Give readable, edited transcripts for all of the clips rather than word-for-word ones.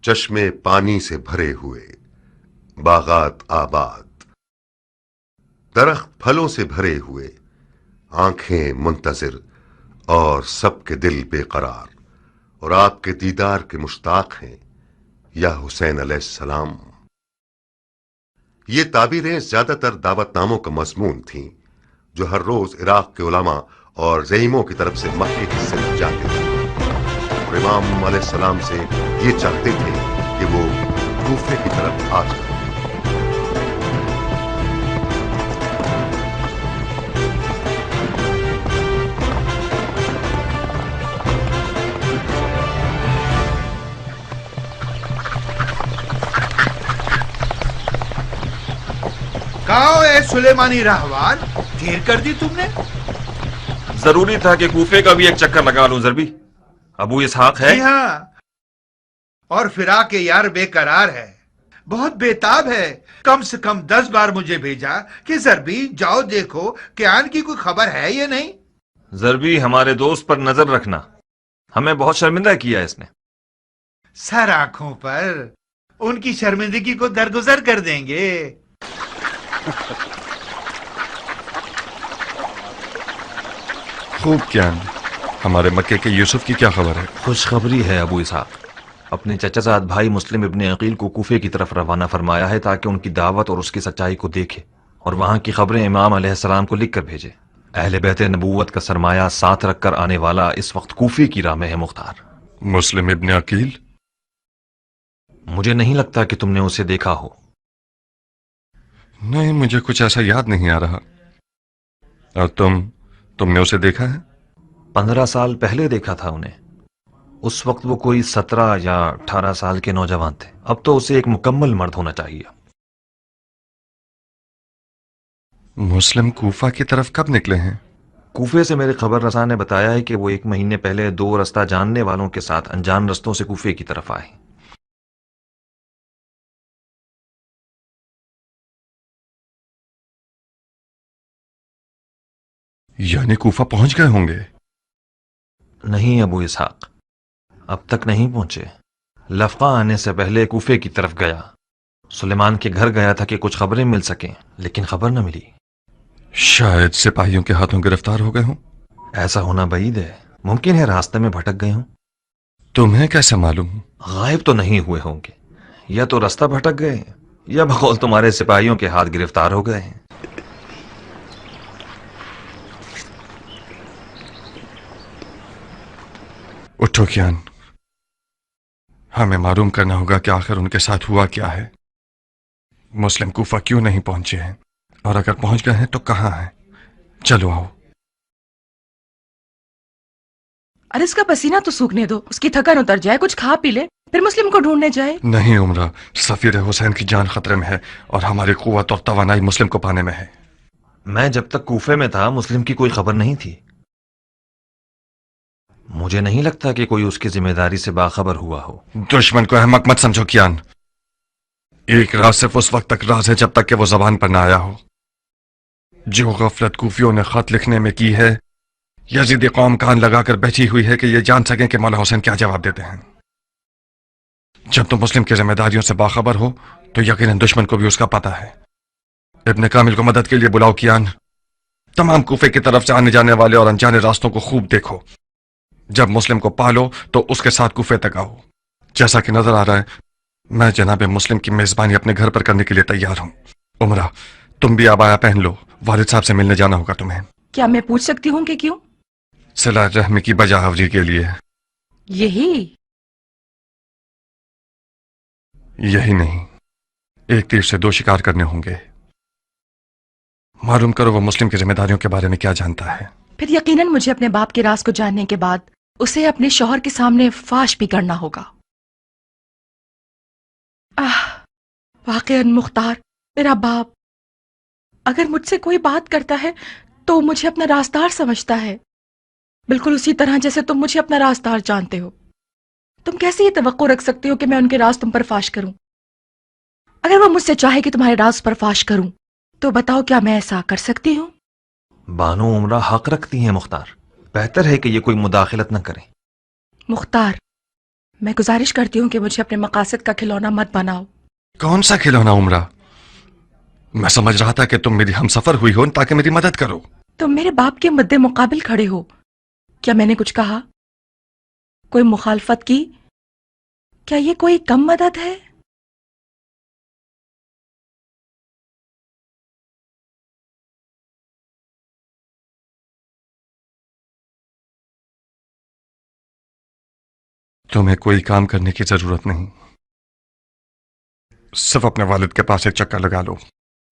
چشمے پانی سے بھرے ہوئے، باغات آباد، درخت پھلوں سے بھرے ہوئے، آنکھیں منتظر اور سب کے دل بے قرار، اور آپ کے دیدار کے مشتاق ہیں یا حسین علیہ السلام۔ یہ تعبیریں زیادہ تر دعوت ناموں کا مضمون تھیں جو ہر روز عراق کے علماء اور زعیموں کی طرف سے مکی حصے میں جاتے تھے، اور امام علیہ السلام سے یہ چاہتے تھے کہ وہ کوفے کی طرف آ جائیں۔ کہاں اے سلیمانی راہوان، دیر کر دی تم نے؟ ضروری تھا کہ کوفے کا بھی ایک چکر لگا لوں ضربی۔ ابو اسحاق ہے؟ جی ہاں، اور فراق یار بے قرار ہے، بہت بےتاب ہے۔ کم سے کم 10 بار مجھے بھیجا کہ ضربی جاؤ دیکھو کہ آن کی کوئی خبر ہے یا نہیں۔ ضربی، ہمارے دوست پر نظر رکھنا، ہمیں بہت شرمندہ کیا اس نے۔ سر آنکھوں پر، ان کی شرمندگی کو درگزر کر دیں گے۔ خوب کیان، ہمارے مکے کے یوسف کی کیا خبر ہے؟ خوشخبری ہے ابو اسحاق، اپنے چچا زاد بھائی مسلم ابن عقیل کو کوفے کی طرف روانہ فرمایا ہے تاکہ ان کی دعوت اور اس کی سچائی کو دیکھے اور وہاں کی خبریں امام علیہ السلام کو لکھ کر بھیجے۔ اہل بیت نبوت کا سرمایہ ساتھ رکھ کر آنے والا اس وقت کوفے کی راہ میں ہے مختار۔ مسلم ابن عقیل؟ مجھے نہیں لگتا کہ تم نے اسے دیکھا ہو۔ نہیں، مجھے کچھ ایسا یاد نہیں آ رہا۔ اور تم نے اسے دیکھا ہے؟ 15 سال پہلے دیکھا تھا انہیں، اس وقت وہ کوئی 17 یا 18 سال کے نوجوان تھے، اب تو اسے ایک مکمل مرد ہونا چاہیے۔ مسلم کوفہ کی طرف کب نکلے ہیں؟ کوفے سے میرے خبر رساں نے بتایا ہے کہ وہ 1 مہینے پہلے 2 رستہ جاننے والوں کے ساتھ انجان رستوں سے کوفے کی طرف آئے۔ یعنی کوفہ پہنچ گئے ہوں گے؟ نہیں ابو اسحاق، اب تک نہیں پہنچے۔ لفقہ آنے سے پہلے کوفے کی طرف گیا، سلیمان کے گھر گیا تھا کہ کچھ خبریں مل سکیں، لیکن خبر نہ ملی۔ شاید سپاہیوں کے ہاتھوں گرفتار ہو گئے ہوں۔ ایسا ہونا بعید ہے، ممکن ہے راستے میں بھٹک گئے ہوں۔ تمہیں کیسے معلوم؟ غائب تو نہیں ہوئے ہوں گے، یا تو راستہ بھٹک گئے یا بقول تمہارے سپاہیوں کے ہاتھ گرفتار ہو گئے ہیں۔ اٹھو کیان، ہمیں معلوم کرنا ہوگا کہ آخر ان کے ساتھ ہوا کیا ہے۔ مسلم کوفہ کیوں نہیں پہنچے ہیں، اور اگر پہنچ گئے ہیں تو کہاں ہیں؟ چلو آؤ۔ ارے اس کا پسینہ تو سوکھنے دو، اس کی تھکن اتر جائے، کچھ کھا پی لے، پھر مسلم کو ڈھونڈنے جائے۔ نہیں عمرہ، سفیر حسین کی جان خطرے میں ہے اور ہماری قوت اور توانائی مسلم کو پانے میں ہے۔ میں جب تک کوفے میں تھا مسلم کی کوئی خبر نہیں تھی، مجھے نہیں لگتا کہ کوئی اس کی ذمہ داری سے باخبر ہوا ہو۔ دشمن کو احمق مت سمجھو کیان، ایک راز صرف اس وقت تک راز ہے جب تک کہ وہ زبان پر نہ آیا ہو۔ جو غفلت کوفیوں نے خط لکھنے میں کی ہے، یزیدی قوم کان لگا کر بیٹھی ہوئی ہے کہ یہ جان سکیں کہ مولا حسین کیا جواب دیتے ہیں۔ جب تم مسلم کی ذمہ داریوں سے باخبر ہو تو یقیناً دشمن کو بھی اس کا پتہ ہے۔ ابن کامل کو مدد کے لیے بلاؤ کیان، تمام کوفے کی طرف سے آنے جانے والے اور انجانے راستوں کو خوب دیکھو۔ جب مسلم کو پالو تو اس کے ساتھ کوفے تک آؤ۔ جیسا کہ نظر آ رہا ہے میں جناب مسلم کی میزبانی اپنے گھر پر کرنے کے لیے تیار ہوں۔ عمرہ، تم بھی عبایا پہن لو، والد صاحب سے ملنے جانا ہوگا تمہیں۔ کیا میں پوچھ سکتی ہوں کہ کیوں؟ صلہ رحم کی بجا آوری کے لیے۔ یہی نہیں، ایک تیر سے 2 شکار کرنے ہوں گے۔ معلوم کرو وہ مسلم کی ذمہ داریوں کے بارے میں کیا جانتا ہے۔ پھر یقیناً مجھے اپنے باپ کے راز کو جاننے کے بعد اسے اپنے شوہر کے سامنے فاش بھی کرنا ہوگا۔ واقعاً مختار، میرا باپ اگر مجھ سے کوئی بات کرتا ہے تو مجھے اپنا رازدار سمجھتا ہے، بالکل اسی طرح جیسے تم مجھے اپنا رازدار جانتے ہو۔ تم کیسے یہ توقع رکھ سکتے ہو کہ میں ان کے راز تم پر فاش کروں؟ اگر وہ مجھ سے چاہے کہ تمہارے راز پر فاش کروں تو بتاؤ کیا میں ایسا کر سکتی ہوں؟ بانو عمرہ حق رکھتی ہیں مختار، بہتر ہے کہ یہ کوئی مداخلت نہ کریں۔ مختار، मैं गुजारिश करती हूँ कि मुझे अपने मकासद का खिलौना मत बनाओ। कौन सा खिलौना उम्रा? मैं समझ रहा था कि तुम मेरी हमसफर हुई हो ताकि मेरी मदद करो। तुम मेरे बाप के मुद्दे मुकाबिल खड़े हो। क्या मैंने कुछ कहा? कोई मुखालफत की? क्या ये कोई कम मदद है? तुम्हें कोई काम करने की जरूरत नहीं, सिर्फ अपने वालिद के पास एक चक्कर लगा लो,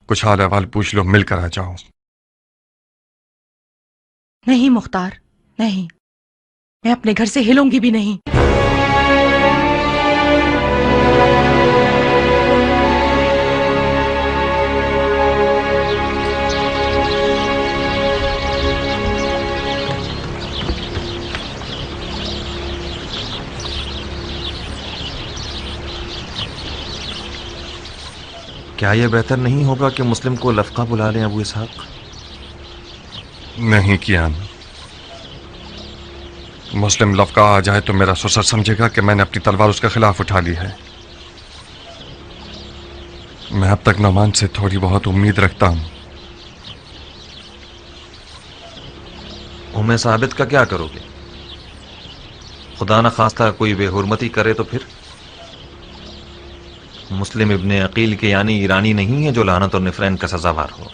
कुछ हाल अहवाल पूछ लो, मिलकर आ जाओ। नहीं मुख्तार, नहीं, मैं अपने घर से हिलूंगी भी नहीं। क्या यह बेहतर नहीं होगा कि मुस्लिम को लफका बुला लें अबू इसहाक? नहीं कियान, मुस्लिम लफका आ जाए तो मेरा ससुर समझेगा कि मैंने अपनी तलवार उसके खिलाफ उठा ली है। मैं अब तक नौमान से थोड़ी बहुत उम्मीद रखता हूं। उम्मे साबित का क्या करोगे? खुदा न खास्ता कोई बेहुरमती करे तो फिर? मुस्लिम इब्ने अकील के यानी ईरानी नहीं है जो लानत और निफरैन का सजावार हो।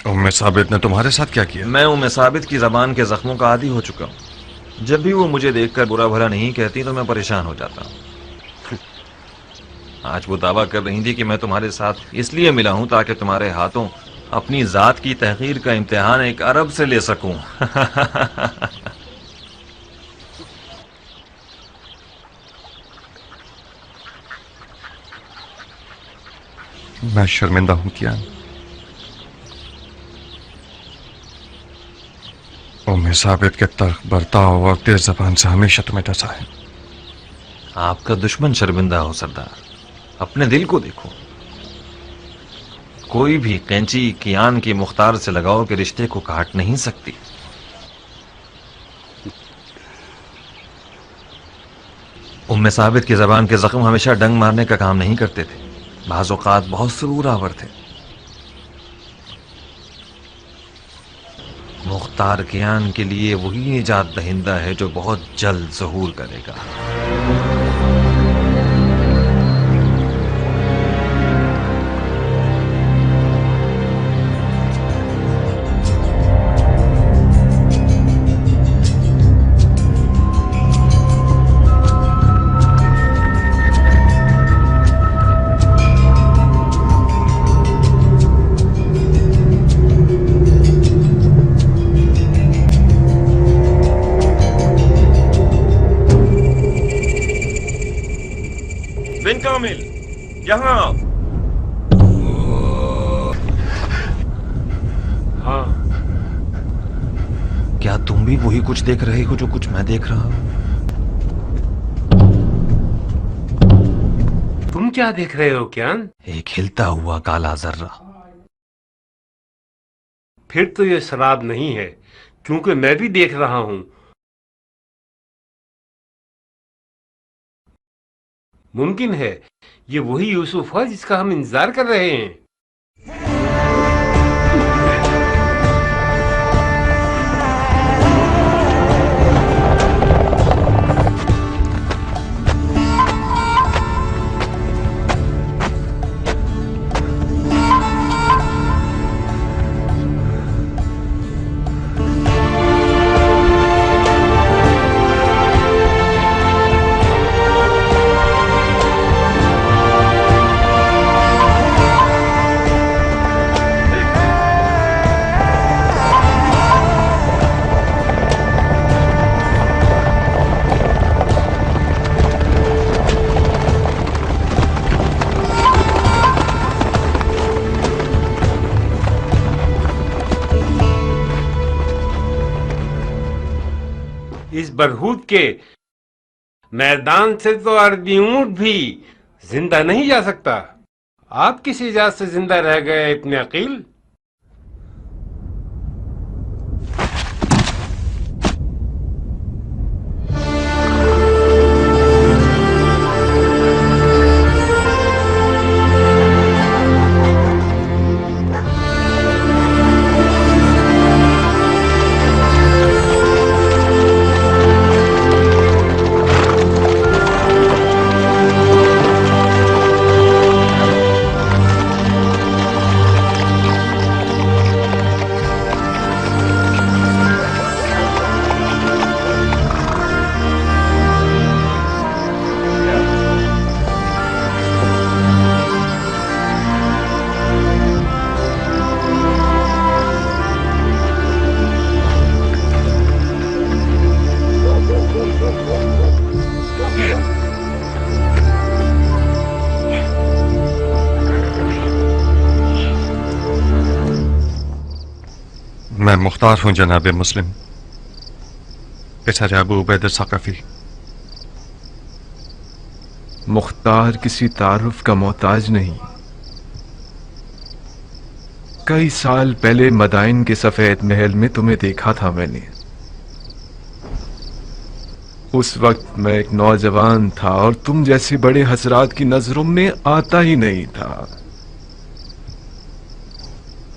उम्मे साबित ने तुम्हारे साथ क्या किया? मैं उम्मे साबित की जबान के जख्मों का आदी हो चुका हूं। जब भी वो मुझे देखकर बुरा भला नहीं कहती तो मैं परेशान हो जाता हूं। आज वो दावा कर रही थी कि मैं तुम्हारे साथ इसलिए मिला हूं ताकि तुम्हारे हाथों अपनी जात की तहकीर का इम्तिहान एक अरब से ले सकूं। मैं शर्मिंदा हूं कियान। उम्मे साबित के तर्क बर्ताव और तेज जबान से हमेशा तुम्हें डसा है। आपका दुश्मन शर्मिंदा हो सरदार, अपने दिल को देखो। कोई भी कैंची कियान की मुख्तार से लगाओ के रिश्ते को काट नहीं सकती। उम्मे साबित की जबान के जख्म हमेशा डंग मारने का काम नहीं करते थे, बाज़ औक़ात बहुत सुरूरावर थे। मुख्तार कियान के लिए वही निजात दहिंदा है जो बहुत जल्द ज़हूर करेगा। बिन कामिल, यहाँ आओ। हाँ, क्या तुम भी वही कुछ देख रहे हो जो कुछ मैं देख रहा हूं? तुम क्या देख रहे हो कियान? एक हिलता हुआ काला जर्रा। फिर तो ये शराब नहीं है, क्योंकि मैं भी देख रहा हूं। मुमकिन है ये वही यूसुफ है जिसका हम इंतजार कर रहे हैं। इस बरहूद के मैदान से तो अरबी ऊंट भी जिंदा नहीं जा सकता। आप किस इजाजत से जिंदा रह गए इब्ने अकील? मुख्तार हूं जनाब मुस्लिम, पसर अबू उबैद सक़फ़ी। मुख्तार किसी तारुफ का मोहताज नहीं। कई साल पहले मदाइन के सफेद महल में तुम्हें देखा था मैंने। उस वक्त मैं एक नौजवान था और तुम जैसे बड़े हजरात की नजरों में आता ही नहीं था।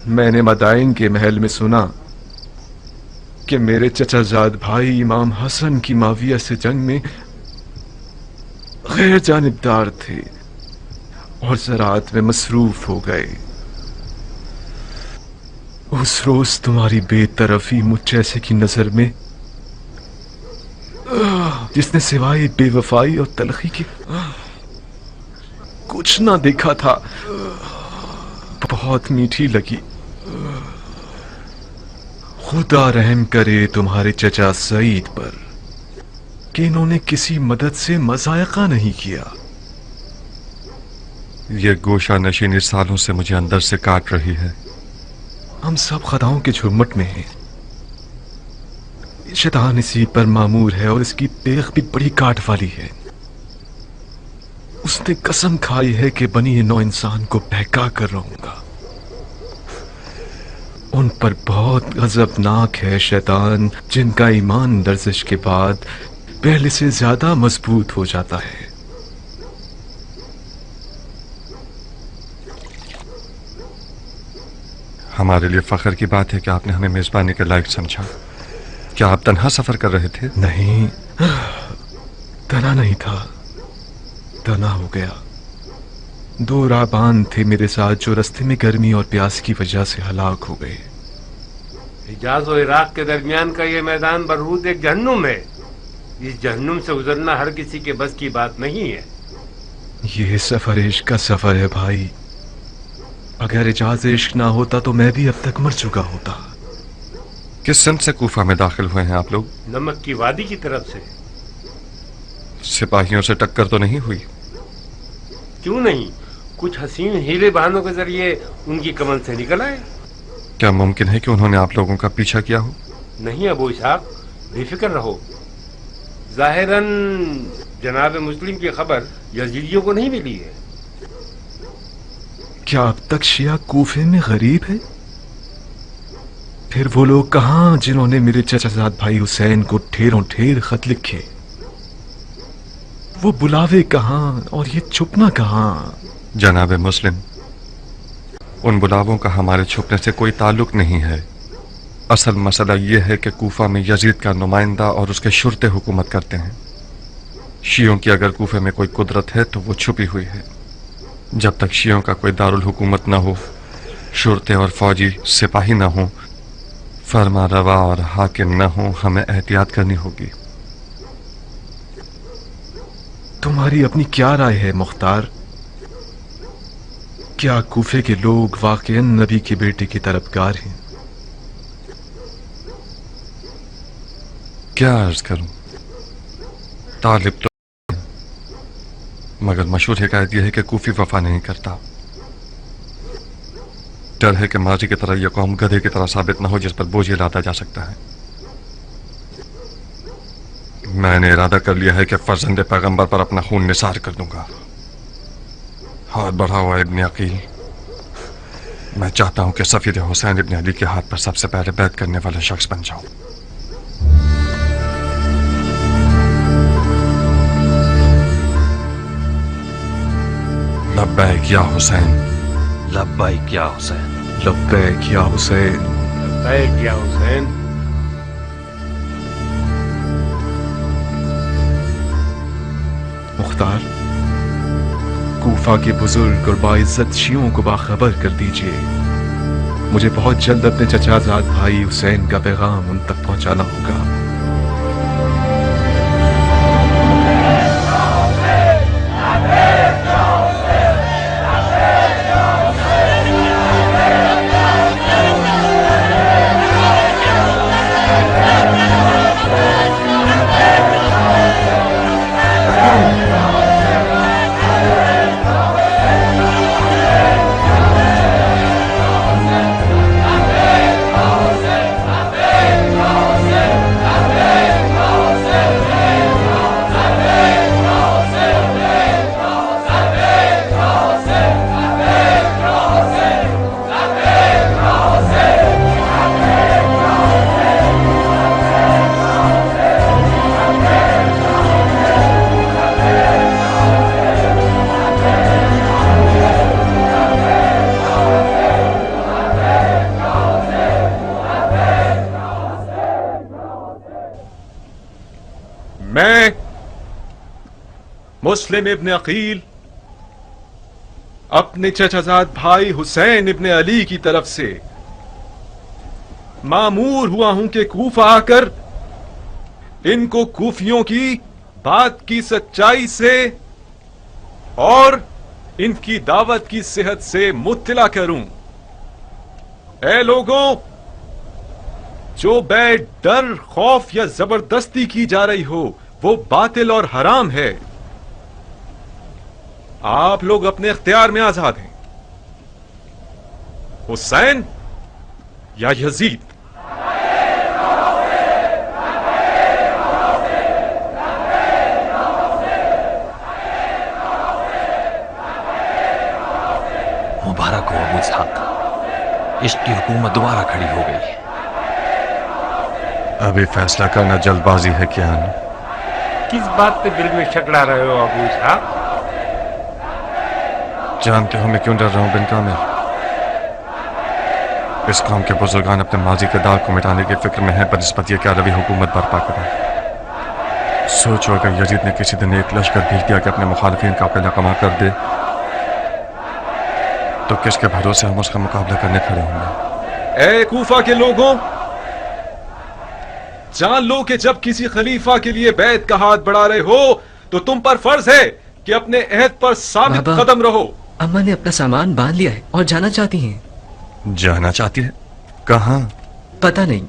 मैंने मदाइन के महल में सुना कि मेरे चचाजाद भाई इमाम हसन की माविया से जंग में गैर जानिबदार थे और ज़राअत में मसरूफ हो गए। उस रोज तुम्हारी बेतरफी मुझ जैसे की नजर में, जिसने सिवाय बेवफाई और तलखी के कुछ ना देखा था, बहुत मीठी लगी। खुदा रहम करे तुम्हारे चचा सईद पर कि इन्होंने किसी मदद से मजायका नहीं किया। ये गोशा नशीनी सालों से मुझे अंदर से काट रही है। हम सब खदाओं के झुरमुट में हैं। शैतान इसी पर मामूर है और इसकी देख भी बड़ी काट वाली है। उसने कसम खाई है कि बनी नौ इंसान को बहका कर रहूंगा। उन पर बहुत गजबनाक है शैतान, जिनका ईमान लर्जिश के बाद पहले से ज्यादा मजबूत हो जाता है। हमारे लिए फख्र की बात है कि आपने हमें मेजबानी के लायक समझा। क्या आप तन्हा सफर कर रहे थे? नहीं, तना नहीं था, तना हो गया। दो राहबान थे मेरे साथ जो रास्ते में गर्मी और प्यास की वजह से हलाक हो गए। हिजाज और इराक के दरमियान का ये मैदान बरहूद एक जहन्नुम है। इस जहन्नुम से गुजरना हर किसी के बस की बात नहीं है। ये सफर इश्क का सफर है भाई। अगर इजाज़ इश्क ना होता तो मैं भी अब तक मर चुका होता। किस सिमत से कूफा में दाखिल हुए हैं आप लोग? नमक की वादी की तरफ से। सिपाहियों से टक्कर तो नहीं हुई? क्यों नहीं, कुछ हसीन हीले बहानों के जरिए उनकी कमर से निकल आए। क्या मुमकिन है कि उन्होंने आप लोगों का पीछा किया हो? नहीं अबू इसहाक, बेफिक्र रहो। जाहिरन जनाब मुस्लिम की खबर यजीदियों को नहीं मिली है। क्या अब तक शिया कूफे में गरीब है? फिर वो लोग कहां जिन्होंने मेरे चचाजाद भाई हुसैन को ढेरों ढेर खत लिखे? वो बुलावे कहां और ये छुपना कहां? जनाब मुस्लिम, उन बुलावों का हमारे छुपने से कोई ताल्लुक नहीं है। असल मसला यह है कि कूफा में यजीद का नुमाइंदा और उसके शुरते हुकूमत करते हैं। शियों की अगर कूफे में कोई कुदरत है तो वो छुपी हुई है। जब तक शियों का कोई दारुल हुकूमत न हो, शुरते और फौजी सिपाही न हो, फरमा रवा और हाकिम न हो, हमें एहतियात करनी होगी। तुम्हारी अपनी क्या राय है मुख्तार? क्या कूफे के लोग वाकईन नबी के बेटे की तरफदार हैं? क्या अर्ज करूं? तालिब तो, मगर मशहूर हिकायत यह है कि कूफी वफा नहीं करता। डर है कि माजी की तरह यह कौम गधे की तरह साबित न हो जिस पर बोझ लादा जा सकता है। मैंने इरादा कर लिया है कि फर्जंदे पैगंबर पर अपना खून निसार कर दूंगा। हाथ बढ़ा हुआ इब्न अकील, मैं चाहता हूं कि सफीर हुसैन इब्न अली के हाथ पर सबसे पहले बैत करने वाला शख्स बन जाऊं। लब्बैक या हुसैन, लब्बैक या हुसैन, लब्बैक या हुसैन, लब्बैक या हुसैन। मुख्तार, कूफा के बुजुर्ग और बाइज्जत शियों को बाखबर कर दीजिए। मुझे बहुत जल्द अपने चचाजाद भाई हुसैन का पैगाम उन तक पहुंचाना होगा। मैं मुस्लिम इब्न अकील अपने चचाजाद भाई हुसैन इब्न अली की तरफ से मामूर हुआ हूं कि कूफा आकर इनको कूफियों की बात की सच्चाई से और इनकी दावत की सेहत से मुत्तला करूं। ऐ लोगों, जो बै डर, खौफ या जबरदस्ती की जा रही हो वो बातिल और हराम है। आप लोग अपने इख्तियार में आजाद हैं, हुसैन या यजीद। मुबारक हो अबू इसहाक, इश्क की हुकूमत दोबारा खड़ी हो गई। अभी फैसला करना जल्दबाजी है क्या? किस बात पे दिल में शक ला रहे हो अबू इसहाक? जानते हो मैं क्यों डर रहा हूं बिन कामिल? इस कौम के बुजुर्गान अपने माजी के दाग को मिटाने की फिक्र में है बनिस्बत ये कि अरबी हुकूमत बर्पा करें। सोचो अगर यजीद ने किसी दिन एक लश्कर भेज दिया कि अपने मुखालिफिन का किला कमा कर दे, तो किसके भरोसे हम उसका मुकाबला करने खड़े होंगे? ए कूफा के लोगों, जान लो कि जब किसी खलीफा के लिए बैत का हाथ बढ़ा रहे हो तो तुम पर फर्ज है कि अपने अहद पर साबित कदम रहो। अम्मा ने अपना सामान बांध लिया है और जाना चाहती हैं। जाना चाहती है? कहाँ? पता नहीं,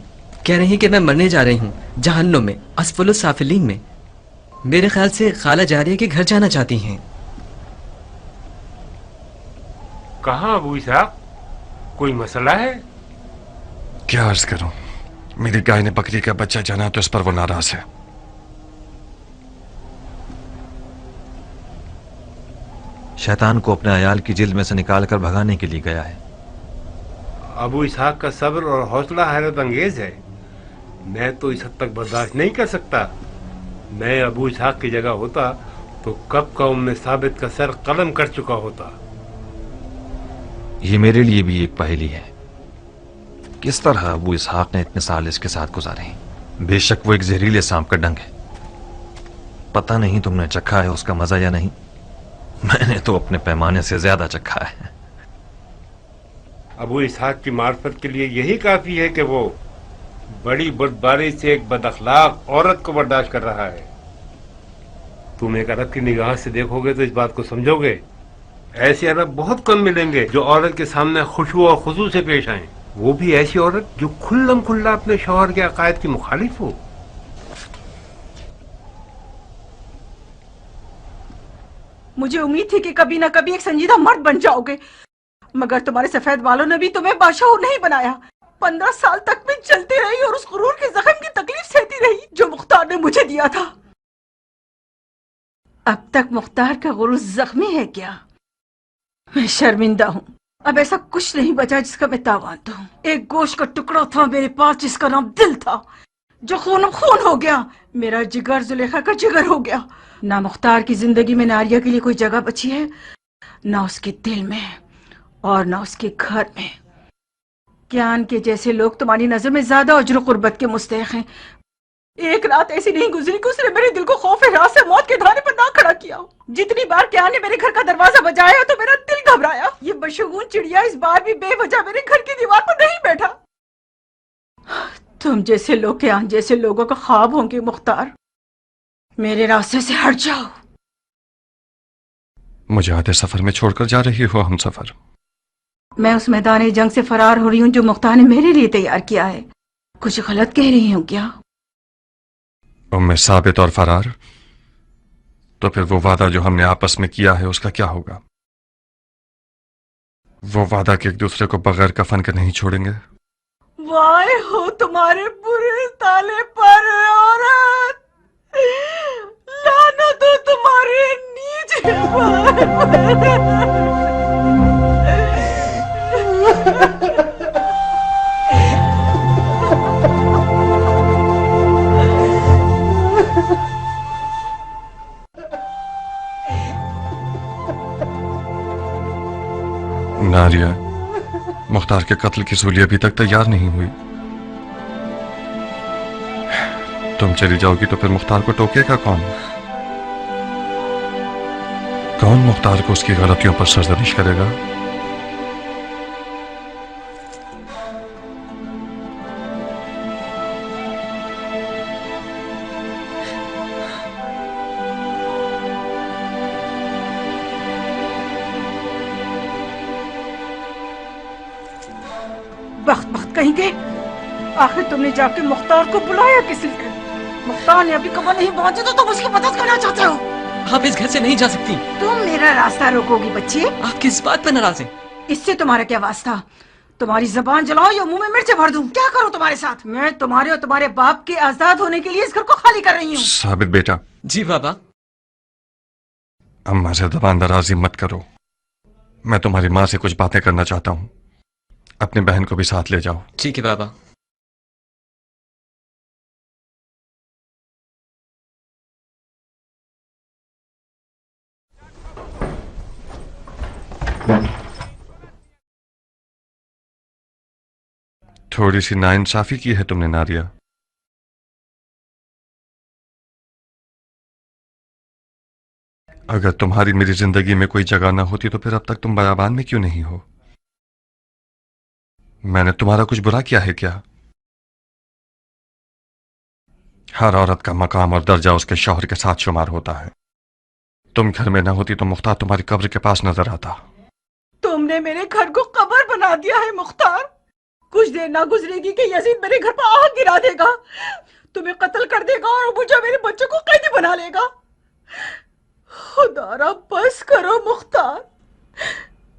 कह रही हैं कि मैं मरने जा रही हूँ जहन्नुम में, असफलुस साफिलीन में। मेरे ख्याल से खाला जारिया के घर जाना चाहती हैं। कहाँ अबू इसहाक, कोई मसला है? क्या अर्ज करूं, मेरी गाय ने बकरी का बच्चा जाना तो इस पर वो नाराज है। शैतान को अपने अयाल की जिल्द में से निकालकर भगाने के लिए गया है। अबू इसहाक का सब्र और हौसला हैरत अंगेज है। मैं तो इस हद तक बर्दाश्त नहीं कर सकता। मैं अबू इसहाक की जगह होता तो कब का उम्मे साबित का सर कलम कर चुका होता। ये मेरे लिए भी एक पहेली है, किस तरह अबू इसहाक ने इतने साल इसके साथ गुजारे। बेशक वो एक जहरीले सांप का डंग है। पता नहीं तुमने चखा है उसका मजा या नहीं, मैंने तो अपने पैमाने से ज्यादा चखा है। अबू इसहाक की मार्फत के लिए यही काफी है कि वो बड़ी बुर्दबारी से एक बदअखलाक औरत को बर्दाश्त कर रहा है। तुम एक अरब की निगाह से देखोगे तो इस बात को समझोगे। ऐसे अरब बहुत कम मिलेंगे जो औरत के सामने खुशबू और खुशू से पेश आए, वो भी ऐसी औरत जो खुल्लम खुल्ला अपने शौहर के अकायद की मुखालिफ हो। मुझे उम्मीद थी कि कभी ना कभी एक संजीदा मर्द बन जाओगे, मगर तुम्हारे सफेद बालों ने भी तुम्हें बादशाह नहीं बनाया। 15 साल तक मैं चलती रही और उस गुरूर के जख्म की तकलीफ सहती रही जो मुख्तार ने मुझे दिया था। अब तक मुख्तार का गुरूर जख्मी है क्या? मैं शर्मिंदा हूँ। अब ऐसा कुछ नहीं बचा जिसका मैं तावान दूं। एक गोश्त का टुकड़ा था मेरे पास जिसका नाम दिल था, जो खून खून हो गया। मेरा जिगर जुलेखा का जिगर हो गया। ना मुख्तार की जिंदगी में नारिया के लिए कोई जगह बची है, ना उसके दिल में और ना उसके घर में। ज्ञान के जैसे लोग तुम्हारी नजर में ज्यादा उज्र कुर्बत के मुस्तहिक हैं। एक रात ऐसी नहीं गुजरी कि उसने मेरे दिल को खौफ रात से मौत के धारे पर ना खड़ा किया। जितनी बार ज्ञान ने मेरे घर का दरवाजा बजाया तो मेरा दिल घबराया। ये बशगुन चिड़िया इस बार भी बेवजह मेरे घर की दीवार पर नहीं बैठा। तुम जैसे लोग ज्ञान जैसे लोगों का ख्वाब होंगे मुख्तार। मेरे रास्ते से हट जाओ। मुझे आधे सफर में छोड़कर जा रही हो हम सफर? मैं उस मैदान जंग से फरार हो रही हूँ जो मुख्तार ने मेरे लिए तैयार किया है। कुछ गलत कह रही हूँ क्या? उम्मे साबित और फरार? तो फिर वो वादा जो हमने आपस में किया है उसका क्या होगा? वो वादा कि एक दूसरे को बगैर कफन के नहीं छोड़ेंगे। वाह हो तुम्हारे बुरे ताले पर औरत, लानत हो तुम्हारे नीच पर। नारिया, मुख्तार के कत्ल की सूली अभी तक तैयार नहीं हुई। तुम चली जाओगी तो फिर मुख्तार को टोकेगा कौन? कौन मुख्तार को उसकी गलतियों पर सरजनिश करेगा? वक्त वक्त कहीं गए। आखिर तुमने जाके मुख्तार को बुलाया किस लिए? मुख्तार ने अभी कमर नहीं पहुंचे तो तुम उसकी मदद करना चाहते हो? आप इस घर से नहीं जा सकती। तुम मेरा रास्ता रोकोगी बच्चे? आप किस बात पर नाराज हैं? इससे तुम्हारा क्या वास्ता? तुम्हारी जबान जलाओ या मुंह में मिर्चें भर दूं? क्या करूं तुम्हारे साथ? मैं तुम्हारे और तुम्हारे बाप के आजाद होने के लिए इस घर को खाली कर रही हूँ। साबित बेटा, जी बाबा। अम्मा से जबान दराजी मत करो। मैं तुम्हारी माँ से कुछ बातें करना चाहता हूँ। अपनी बहन को भी साथ ले जाओ। ठीक है बाबा। थोड़ी सी नाइंसाफी की है तुमने नारिया। अगर तुम्हारी मेरी जिंदगी में कोई जगह ना होती तो फिर अब तक तुम बयाबान में क्यों नहीं हो? मैंने तुम्हारा कुछ बुरा किया है क्या? हर औरत का मकाम और दर्जा उसके शौहर के साथ शुमार होता है। तुम घर में ना होती तो मुख्तार तुम्हारी कब्र के पास नजर आता। तुमने मेरे घर को कब्र बना दिया है मुख्तार। कुछ देर ना गुजरेगी कि यजीद मेरे घर पर आग गिरा देगा, तुम्हें कत्ल कर देगा और मुझे मेरे बच्चों को कैदी बना लेगा। खुदारा बस करो मुख्तार,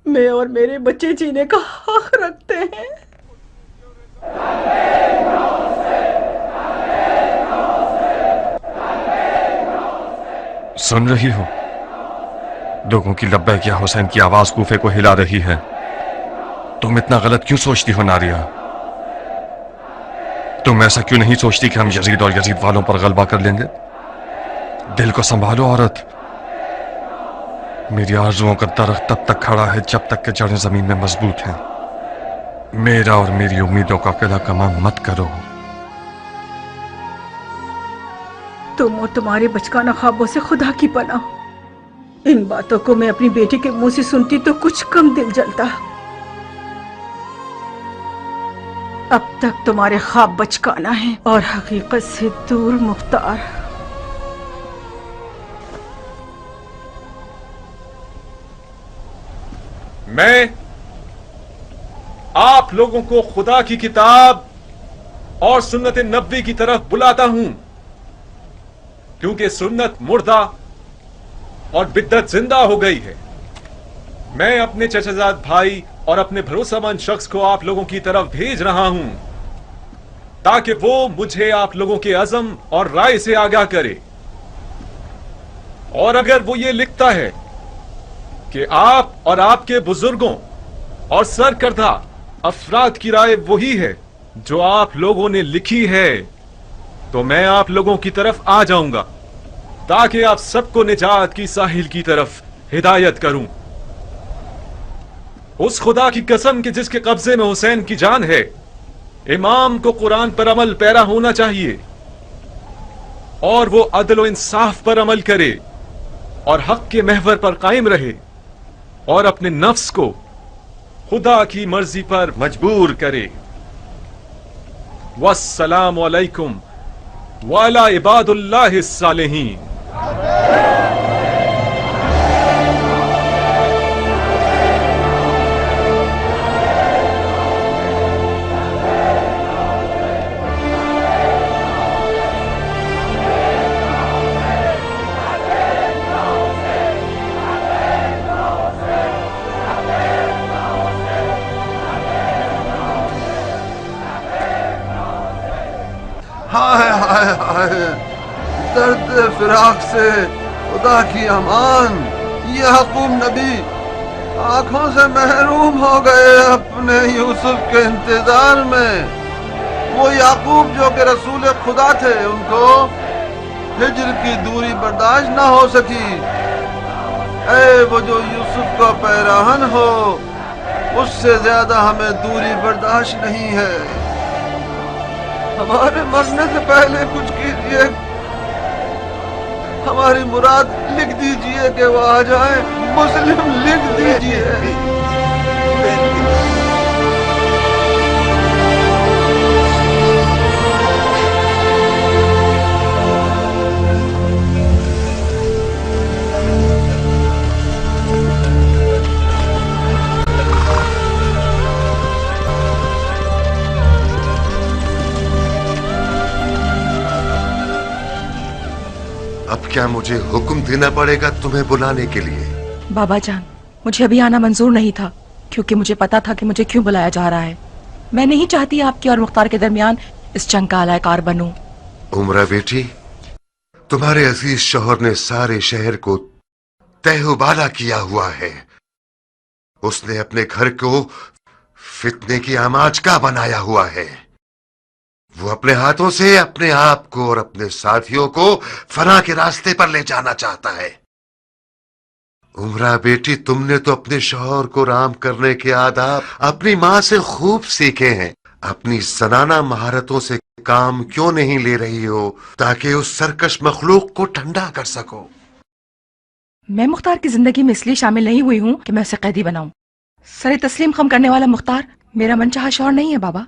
मैं और मेरे बच्चे जीने का हक रखते हैं। सुन रही हो? लोगों की लब्बैक या हुसैन की आवाज कूफे को हिला रही है। तुम इतना गलत क्यों सोचती हो नारिया? तुम ऐसा क्यों नहीं सोचती कि हम यजीद और यजीद वालों पर गलबा कर लेंगे? दिल को संभालो औरत। मेरी आरजुओं का दरख्त तब तक खड़ा है जब तक कि जड़ें जमीन में मजबूत हैं। मेरा और मेरी उम्मीदों का किला कमां मत करो। तुम और तुम्हारे बचकाना ख्वाबों से खुदा की पनाह। इन बातों को मैं अपनी बेटी के मुंह से सुनती तो कुछ कम दिल जलता। अब तक तुम्हारे ख्वाब बचकाना है और हकीकत से दूर मुख्तार। मैं आप लोगों को खुदा की किताब और सुन्नत नबी की तरफ बुलाता हूं, क्योंकि सुन्नत मुर्दा और बिद्दत जिंदा हो गई है। मैं अपने चचाजाद भाई और अपने भरोसेमंद शख्स को आप लोगों की तरफ भेज रहा हूं ताकि वो मुझे आप लोगों के अज़म और राय से आगाह करे। और अगर वो ये लिखता है कि आप और आपके बुजुर्गों और सरकर्दा अफराद की राय वही है जो आप लोगों ने लिखी है, तो मैं आप लोगों की तरफ आ जाऊंगा ताकि आप सबको निजात की साहिल की तरफ हिदायत करूं। उस खुदा की कसम कि जिसके कब्जे में हुसैन की जान है, इमाम को कुरान पर अमल पैरा होना चाहिए और वो अदल व इंसाफ पर अमल करे और हक के महवर पर कायम रहे और अपने नफ्स को खुदा की मर्जी पर मजबूर करे। वस्सलामु अलैकुम व अला इबादुल्लाहिस सालिहीन। हाय हाय हाय, दर्द फिराक से खुदा की अमान। याकूब नबी आंखों से महरूम हो गए अपने यूसुफ के इंतजार में। वो याकूब जो कि रसूल खुदा थे, उनको हिज्र की दूरी बर्दाश्त ना हो सकी। ऐ वो जो यूसुफ का पैराहन हो, उससे ज्यादा हमें दूरी बर्दाश्त नहीं है। ہمارے مرنے سے پہلے کچھ کیجیے، ہماری مراد لکھ دیجیے کہ وہ آ جائیں، مسلم لکھ دیجیے۔ اب کیا مجھے حکم دینا پڑے گا تمہیں بلانے کے لیے؟ بابا جان، مجھے ابھی آنا منظور نہیں تھا کیونکہ مجھے پتا تھا کہ مجھے کیوں بلایا جا رہا ہے۔ میں نہیں چاہتی آپ کے اور مختار کے درمیان اس جنگ کا اعلی کار بنوں۔ عمرہ بیٹی، تمہارے عزیز شوہر نے سارے شہر کو تہ و بالا کیا ہوا ہے۔ اس نے اپنے گھر کو فتنے کی آماج کا بنایا ہوا ہے۔ وہ اپنے ہاتھوں سے اپنے آپ کو اور اپنے ساتھیوں کو فنا کے راستے پر لے جانا چاہتا ہے۔ عمرہ بیٹی، تم نے تو اپنے شوہر کو رام کرنے کے آداب اپنی ماں سے خوب سیکھے ہیں۔ اپنی زنانہ مہارتوں سے کام کیوں نہیں لے رہی ہو تاکہ اس سرکش مخلوق کو ٹھنڈا کر سکو؟ میں مختار کی زندگی میں اس لیے شامل نہیں ہوئی ہوں کہ میں اسے قیدی بناؤں۔ سر تسلیم خم کرنے والا مختار میرا من چاہا شوہر نہیں ہے بابا۔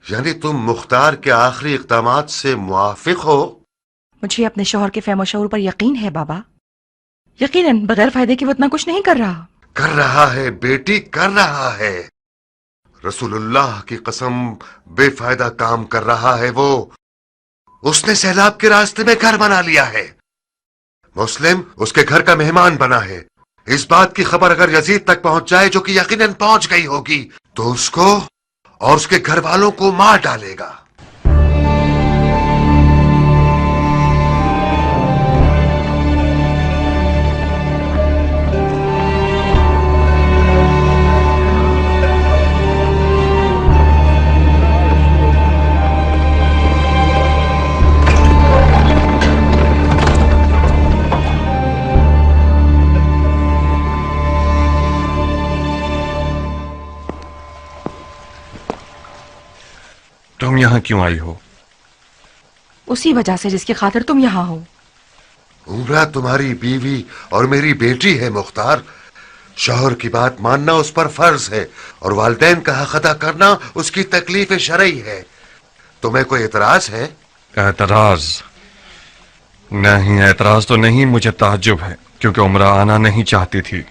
یعنی تم مختار کے آخری اقدامات سے موافق ہو؟ مجھے اپنے شوہر کے فہم و شعور پر یقین ہے بابا، یقیناً بغیر فائدے کے وہ اتنا کچھ نہیں کر رہا۔ کر رہا ہے بیٹی، کر رہا ہے۔ رسول اللہ کی قسم، بے فائدہ کام کر رہا ہے وہ۔ اس نے سیلاب کے راستے میں گھر بنا لیا ہے۔ مسلم اس کے گھر کا مہمان بنا ہے۔ اس بات کی خبر اگر یزید تک پہنچ جائے، جو کہ یقیناً پہنچ گئی ہوگی، تو اس کو اور اس کے گھر والوں کو مار ڈالے گا۔ تم یہاں کیوں آئی ہو؟ اسی وجہ سے جس کی خاطر تم یہاں ہو۔ عمرہ تمہاری بیوی اور میری بیٹی ہے مختار۔ شوہر کی بات ماننا اس پر فرض ہے اور والدین کا حق ادا کرنا اس کی تکلیف شرعی ہے۔ تمہیں کوئی اعتراض ہے؟ اعتراض نہیں، اعتراض تو نہیں، مجھے تعجب ہے کیونکہ عمرہ آنا نہیں چاہتی تھی۔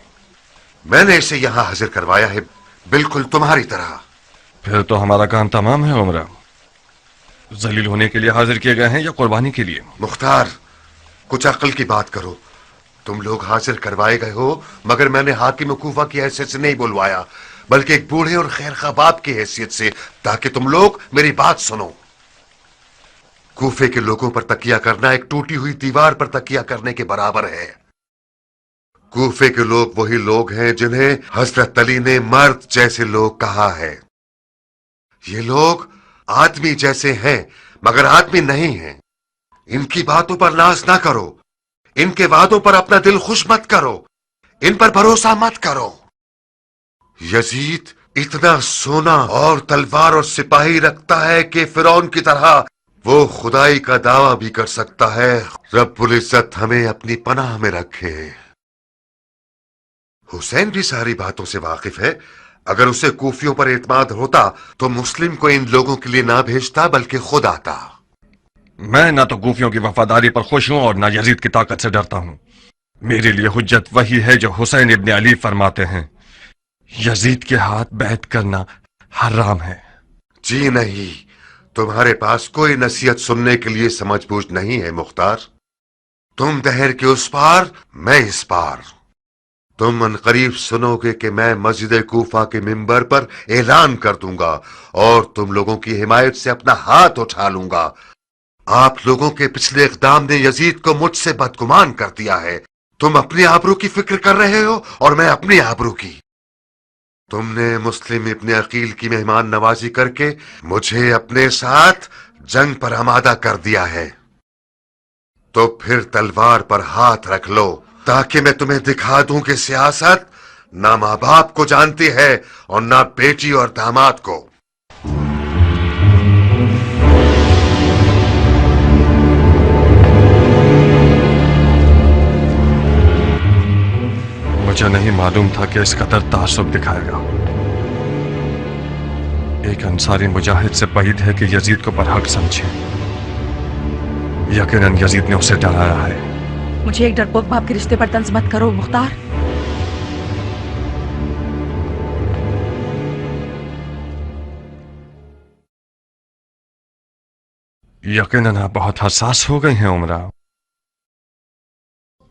میں نے اسے یہاں حاضر کروایا ہے، بالکل تمہاری طرح۔ پھر تو ہمارا کام تمام ہے۔ عمرہ ذلیل ہونے کے لیے حاضر کیے گئے ہیں یا قربانی کے لیے؟ مختار، کچھ عقل کی بات کرو۔ تم لوگ حاضر کوائے گئے ہو، مگر میں نے حاکم کوفہ کی حیثیت سے نہیں بلوایا، بلکہ ایک بوڑھے اور خیر خواہ باپ کی حیثیت سے، تاکہ تم لوگ میری بات سنو۔ کوفے کے لوگوں پر تکیہ کرنا ایک ٹوٹی ہوئی دیوار پر تکیہ کرنے کے برابر ہے۔ کوفے کے لوگ وہی لوگ ہیں جنہیں حضرت علی نے مرد جیسے لوگ کہا ہے۔ یہ لوگ آدمی جیسے ہیں مگر آدمی نہیں ہیں۔ ان کی باتوں پر ناز نہ کرو، ان کے وعدوں پر اپنا دل خوش مت کرو، ان پر بھروسہ مت کرو۔ یزید اتنا سونا اور تلوار اور سپاہی رکھتا ہے کہ فرعون کی طرح وہ خدائی کا دعویٰ بھی کر سکتا ہے۔ رب العزت ہمیں اپنی پناہ میں رکھے۔ حسین بھی ساری باتوں سے واقف ہے۔ اگر اسے کوفیوں پر اعتماد ہوتا تو مسلم کو ان لوگوں کے لیے نہ بھیجتا بلکہ خود آتا۔ میں نہ تو کوفیوں کی وفاداری پر خوش ہوں اور نہ یزید کی طاقت سے ڈرتا ہوں۔ میرے لیے حجت وہی ہے جو حسین ابن علی فرماتے ہیں، یزید کے ہاتھ بیعت کرنا حرام ہے۔ جی نہیں، تمہارے پاس کوئی نصیحت سننے کے لیے سمجھ بوجھ نہیں ہے مختار۔ تم دہر کے اس پار، میں اس پار۔ تم ان قریب سنو گے کہ میں مسجد کوفہ کے ممبر پر اعلان کر دوں گا اور تم لوگوں کی حمایت سے اپنا ہاتھ اٹھا لوں گا۔ آپ لوگوں کے پچھلے اقدام نے یزید کو مجھ سے بدگمان کر دیا ہے۔ تم اپنی آبرو کی فکر کر رہے ہو اور میں اپنی آبرو کی۔ تم نے مسلم ابن عقیل کی مہمان نوازی کر کے مجھے اپنے ساتھ جنگ پر آمادہ کر دیا ہے، تو پھر تلوار پر ہاتھ رکھ لو تاکہ میں تمہیں دکھا دوں کہ سیاست نہ ماں باپ کو جانتی ہے اور نہ بیٹی اور داماد کو۔ मुझे नहीं मालूम था कि इस कदर तासुब दिखाएगा। एक अंसारी मुजाहिद से बैद है कि यजीद को बरहक समझे। यकीनन यजीद ने उसे डराया है। मुझे एक डरपोक बाप के रिश्ते पर तंज मत करो मुख्तार। यकीनन आप बहुत हसास हो गई हैं उमरा।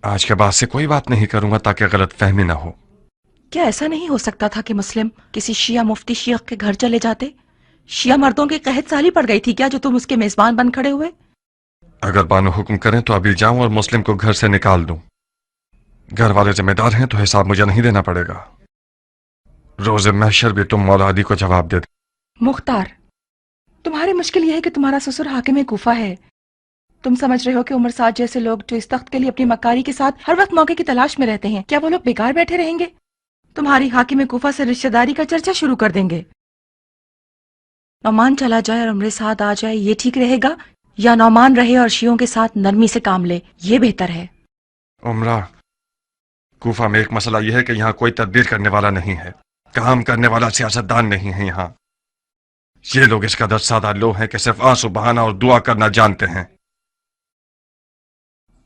आज के बाद से कोई बात नहीं करूंगा ताकि गलत फहमी ना हो। क्या ऐसा नहीं हो सकता था कि मुस्लिम किसी शिया मुफ्ती शेख के घर चले जाते? शिया मर्दों की कहत साली पड़ गई थी क्या जो तुम उसके मेजबान बन खड़े हुए? अगर बानो हुक्म करें तो अभी जाऊं और मुस्लिम को घर से निकाल दूं। घर वाले जिम्मेदार हैं तो हिसाब मुझे नहीं देना पड़ेगा। रोज़े महशर भी तुम मौला अली को जवाब दे दो। मुख्तार, तुम्हारी मुश्किल यह है कि तुम्हारा ससुर हाकिम कूफा है। तुम समझ रहे हो कि उमर साद जैसे लोग जो इस तख्त के लिए अपनी मक्कारी के साथ हर वक्त मौके की तलाश में रहते हैं, क्या वो लोग बेकार बैठे रहेंगे? तुम्हारी हाकिम कूफा से रिश्तेदारी का चर्चा शुरू कर देंगे। नौमान चला जाए और उमर साद आ जाए, ये ठीक रहेगा, या नौमान रहे और शियों के साथ नरमी से काम ले, ये बेहतर है? उमरा, कूफा में एक मसला यह है कि यहाँ कोई तदबीर करने वाला नहीं है, काम करने वाला सियासतदान नहीं है। यहाँ ये लोग इस कदर सादा लोग हैं कि सिर्फ आंसू बहाना और दुआ करना जानते हैं।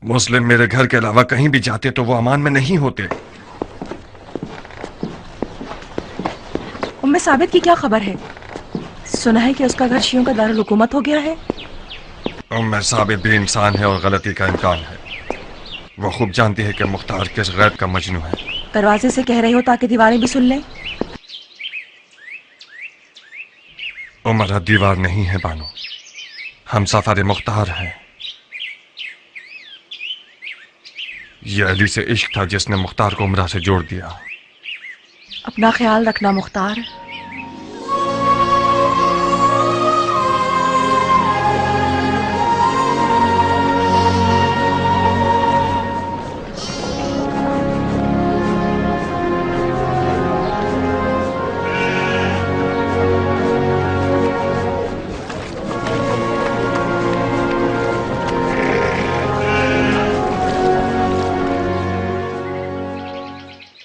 मुस्लिम मेरे घर के अलावा कहीं भी जाते तो वो अमान में नहीं होते। उम्मे साबित की क्या खबर है? सुना है कि उसका घर शियों का दारुल हुकूमत हो गया है। उम्मे साबित भी इंसान है और गलती का इम्कान है। वो खूब जानती है कि मुख्तार किस गैब का मजनू है। दरवाजे से कह रहे हो ताकि दीवारें भी सुन लें? उमरा दीवार नहीं है बानो, हम सफार मुख्तार हैं। ये अली से इश्क था जिसने मुख्तार को उमरा से जोड़ दिया। अपना ख्याल रखना मुख्तार।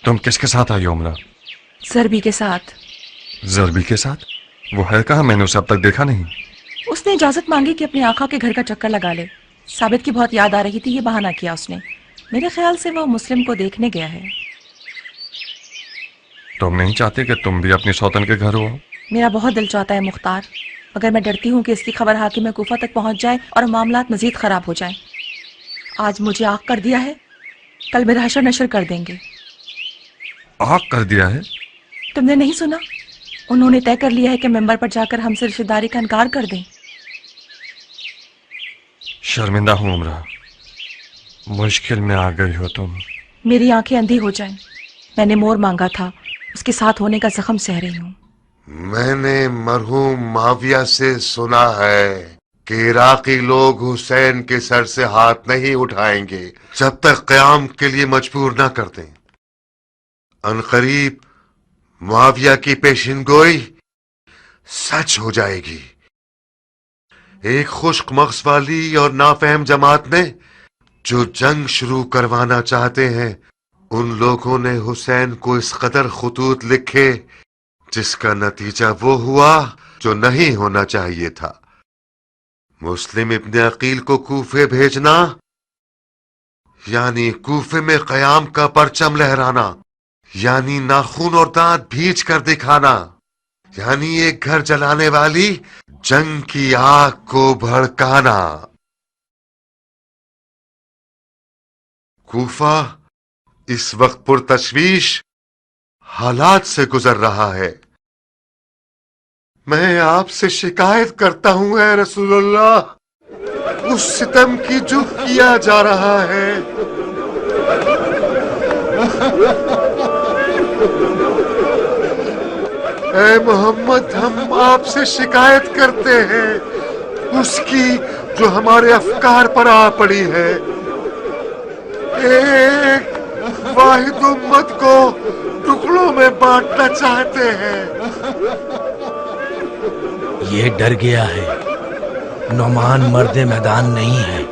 तुम किसके साथ आई हो उमरा? जरबी के साथ। जरबी के साथ? वो है कहाँ? मैंने उसे अब तक देखा नहीं। उसने इजाजत मांगी कि अपने आका के घर का चक्कर लगा ले। साबित की बहुत याद आ रही थी, ये बहाना किया उसने। मेरे ख्याल से वो मुस्लिम को देखने गया है। तुम नहीं चाहते कि तुम भी अपनी सौतन के घर हो? मेरा बहुत दिल चाहता है मुख्तार, मगर मैं डरती हूँ कि इसकी खबर हाकिम कूफा तक पहुंच जाए और मामलात मजीद खराब हो जाएं। आज मुझे आग कर दिया है, कल मेरा हशर नशर कर देंगे। आग कर दिया है? तुमने नहीं सुना? उन्होंने तय कर लिया है कि मेंबर पर जाकर हमसे रिश्तेदारी का इनकार कर दें। शर्मिंदा हूं उमरा, मुश्किल में आ गई हो तुम। मेरी आंखें अंधी हो जाएं। मैंने मोर मांगा था, उसके साथ होने का जख्म सह रही हूँ। मैंने मरहूम माविया से सुना है कि इराकी लोग हुसैन के सर से हाथ नहीं उठाएंगे जब तक क़याम के लिए मजबूर ना कर दें। अनकरीब मुआविया की पेशिनगोई सच हो जाएगी। एक खुश्क मग़ज़ वाली और नाफहम जमात ने जो जंग शुरू करवाना चाहते हैं, उन लोगों ने हुसैन को इस कदर खुतूत लिखे जिसका नतीजा वो हुआ जो नहीं होना चाहिए था। मुस्लिम इब्न अकील को कूफे भेजना यानी कूफे में क़याम का परचम लहराना, यानी नाखून और दांत भींच कर दिखाना, यानी एक घर जलाने वाली जंग की आग को भड़काना। कूफा इस वक्त पुरतशवीश हालात से गुजर रहा है। मैं आपसे शिकायत करता हूं ऐ रसूलुल्लाह, उस सितम की जो किया जा रहा है। ऐ मोहम्मद, हम आपसे शिकायत करते हैं उसकी जो हमारे अफकार पर आ पड़ी है। एक वाहिद उम्मत को टुकड़ों में बांटना चाहते हैं। ये डर गया है। नौमान मर्दे मैदान नहीं है।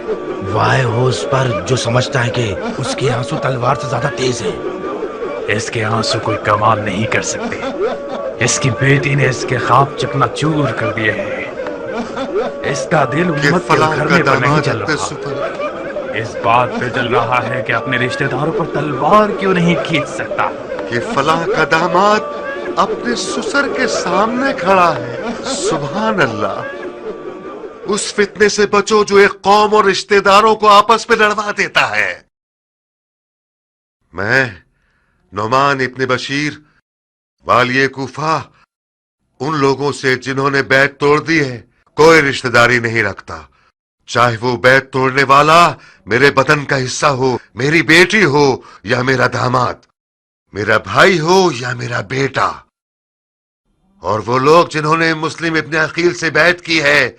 वाय हो उस पर जो समझता है कि उसके आंसू तलवार से ज्यादा तेज है। اس کے آنسو کوئی کمال نہیں کر سکتے. اس کی بیٹی نے اس کے خواب چکنا چور کر دیے ہیں. اس کا دل امت کے گھرنے پر نہیں چل رہا. اس بات پہ چل رہا ہے کہ اپنے رشتہ داروں پر تلوار کیوں نہیں کھینچ سکتا. کہ فلاں کا داماد اپنے سسر کے سامنے کھڑا ہے. سبحان اللہ. اس فتنے سے بچو جو ایک قوم اور رشتہ داروں کو آپس میں لڑوا دیتا ہے. میں نعمان ابن بشیر والی کوفہ ان لوگوں سے جنہوں نے بیعت توڑ دی ہے کوئی رشتہ داری نہیں رکھتا. چاہے وہ بیعت توڑنے والا میرے بدن کا حصہ ہو، میری بیٹی ہو یا میرا داماد، میرا بھائی ہو یا میرا بیٹا. اور وہ لوگ جنہوں نے مسلم ابن عقیل سے بیعت کی ہے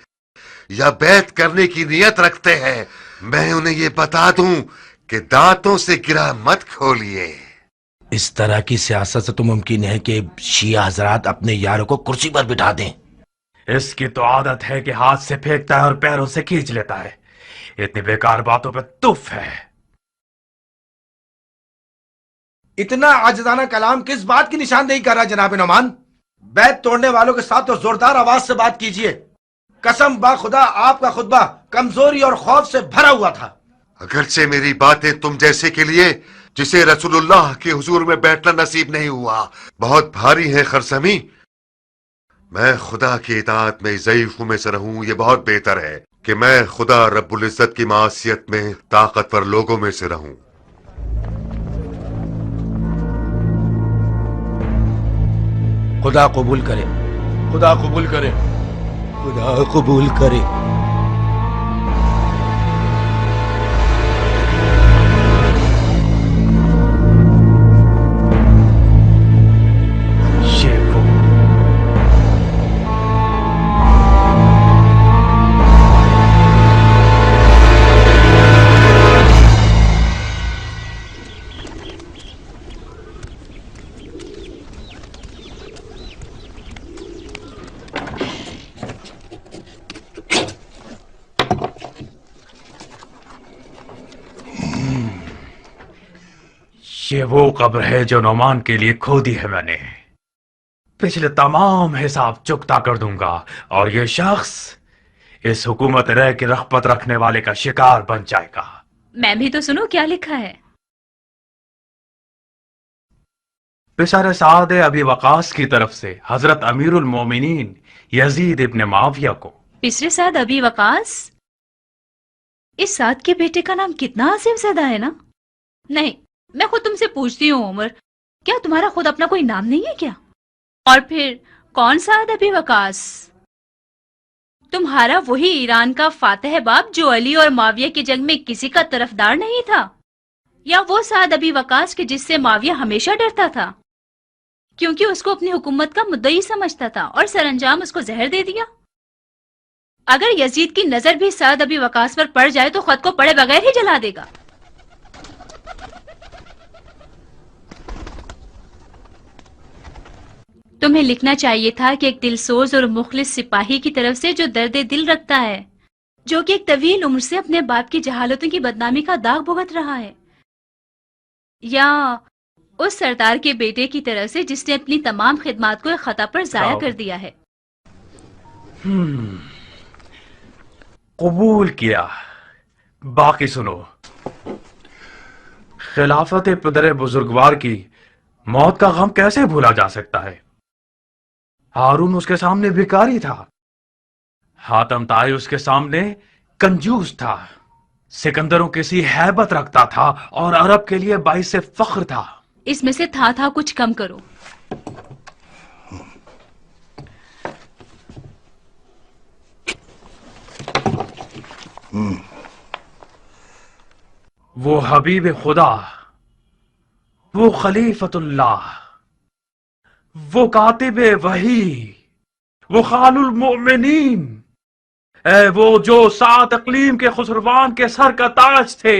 یا بیعت کرنے کی نیت رکھتے ہیں، میں انہیں یہ بتا دوں کہ دانتوں سے گرا مت کھولیے. اس طرح کی سیاست سے تو ممکن ہے کہ شیعہ حضرات اپنے یاروں کو کرسی پر بٹھا دیں. اس کی تو عادت ہے کہ ہاتھ سے پھینکتا ہے اور پیروں سے کھینچ لیتا ہے. اتنی بیکار باتوں پہ تف ہے. اتنا عاجزانہ کلام کس بات کی نشاندہی کر رہا جناب نعمان؟ بیعت توڑنے والوں کے ساتھ تو زوردار آواز سے بات کیجئے. قسم با خدا آپ کا خطبہ کمزوری اور خوف سے بھرا ہوا تھا. اگرچہ میری باتیں تم جیسے کے لیے جسے رسول اللہ کے حضور میں بیٹھنا نصیب نہیں ہوا بہت بھاری ہے خرسمی. میں خدا کی اطاعت میں ضعیفوں میں سے رہوں، یہ بہت بہتر ہے کہ میں خدا رب العزت کی معصیت میں طاقتور لوگوں میں سے رہوں. خدا قبول کرے، خدا قبول کرے، خدا قبول کرے. یہ وہ قبر ہے جو نعمان کے لیے کھودی ہے میں نے. پچھلے تمام حساب چکتا کر دوں گا اور یہ شخص اس حکومت رہ کی رغبت رکھنے والے کا شکار بن جائے گا. میں بھی تو سنو کیا لکھا ہے. بشار سعد ابی وقاص کی طرف سے حضرت امیر المومنین یزید ابن معاویہ کو. پسر سعد ابی وقاص؟ اس سعد کے بیٹے کا نام کتنا عظیم زدہ ہے نا. نہیں، میں خود تم سے پوچھتی ہوں عمر، کیا تمہارا خود اپنا کوئی نام نہیں ہے کیا؟ اور پھر کون سعد ابی وقاص؟ تمہارا وہی ایران کا فاتح باب جو علی اور معاویہ کی جنگ میں کسی کا طرفدار نہیں تھا، یا وہ سعد ابی وقاص کے جس سے معاویہ ہمیشہ ڈرتا تھا کیونکہ اس کو اپنی حکومت کا مدعی سمجھتا تھا اور سر انجام اس کو زہر دے دیا؟ اگر یزید کی نظر بھی سعد ابی وقاص پر پڑ جائے تو خود کو پڑے بغیر ہی جلا دے گا. تمہیں لکھنا چاہیے تھا کہ ایک دل سوز اور مخلص سپاہی کی طرف سے جو درد دل رکھتا ہے، جو کہ ایک طویل عمر سے اپنے باپ کی جہالتوں کی بدنامی کا داغ بھگت رہا ہے، یا اس سردار کے بیٹے کی طرف سے جس نے اپنی تمام خدمات کو ایک خطا پر ضائع کر دیا ہے. قبول کیا. باقی سنو. خلافت پدر بزرگوار کی موت کا غم کیسے بھولا جا سکتا ہے؟ ہارون اس کے سامنے بھکاری تھا، حاتم طائی اس کے سامنے کنجوس تھا، سکندروں کسی ہیبت رکھتا تھا اور عرب کے لیے باعث فخر تھا. اس میں سے تھا کچھ کم کرو. وہ حبیب خدا، وہ خلیفت اللہ، وہ کاتب وحی، وہ خال المؤمنین، اے وہ جو 7 اقلیم کے خسروان کے سر کا تاج تھے.